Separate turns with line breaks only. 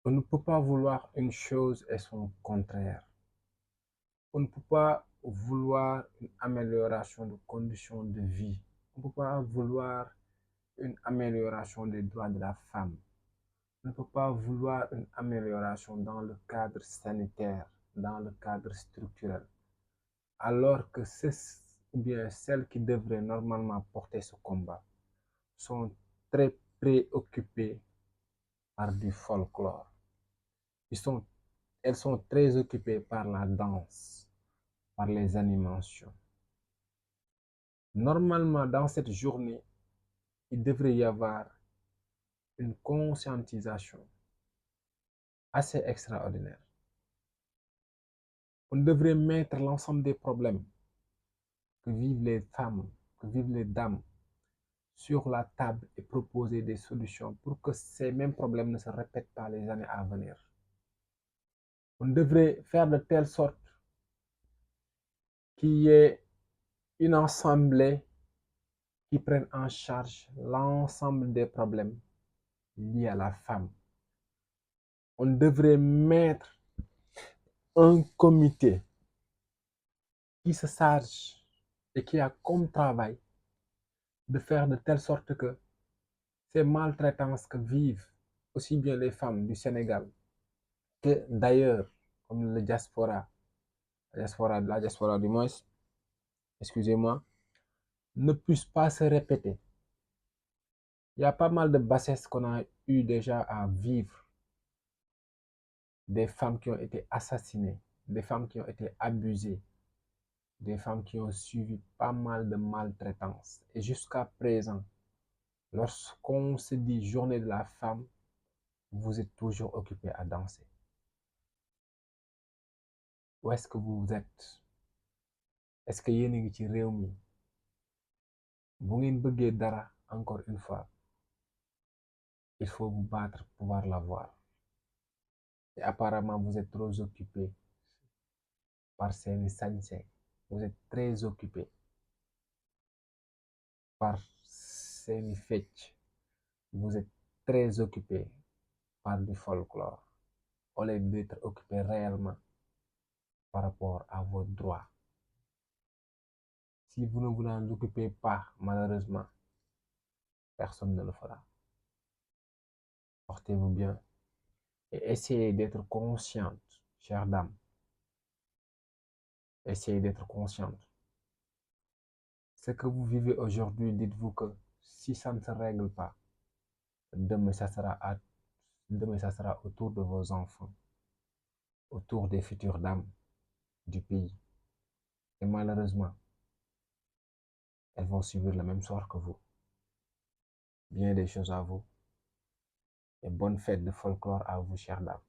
On ne peut pas vouloir une chose et son contraire. On ne peut pas vouloir une amélioration de conditions de vie. On ne peut pas vouloir une amélioration des droits de la femme. On ne peut pas vouloir une amélioration dans le cadre sanitaire, dans le cadre structurel, alors que ceux ou bien celles qui devraient normalement porter ce combat sont très préoccupés par du folklore. Ils sont, elles sont très occupées par la danse, par les animations. Normalement, dans cette journée, il devrait y avoir une conscientisation assez extraordinaire. On devrait mettre l'ensemble des problèmes que vivent les femmes, que vivent les dames sur la table et proposer des solutions pour que ces mêmes problèmes ne se répètent pas les années à venir. On devrait faire de telle sorte qu'il y ait une assemblée qui prenne en charge l'ensemble des problèmes liés à la femme. On devrait mettre un comité qui se charge et qui a comme travail de faire de telle sorte que ces maltraitances que vivent aussi bien les femmes du Sénégal que d'ailleurs, comme la diaspora du moins, excusez-moi, ne puissent pas se répéter. Il y a pas mal de bassesses qu'on a eu déjà à vivre, des femmes qui ont été assassinées, des femmes qui ont été abusées, des femmes qui ont suivi pas mal de maltraitance. Et jusqu'à présent, lorsqu'on se dit journée de la femme, vous êtes toujours occupé à danser. Où est-ce que vous êtes? Est-ce que yéen a ngi ci réew mi? Bu ngeen bëggee dara, encore une fois, il faut vous battre pour pouvoir l'avoir. Et apparemment, vous êtes trop occupé par seeni sañse. Vous êtes très occupé par seeni fecc. Vous êtes très occupé par du folklore au lieu d'être occupé réellement par rapport à vos droits. Si vous ne vous en occupez pas, malheureusement, personne ne le fera. Portez-vous bien et essayez d'être consciente, chère dame. Essayez d'être consciente. Ce que vous vivez aujourd'hui, dites-vous que si ça ne se règle pas, demain ça sera autour de vos enfants, autour des futures dames du pays. Et malheureusement, elles vont subir le même sort que vous. Bien des choses à vous et bonne fête de folklore à vous, chère dame.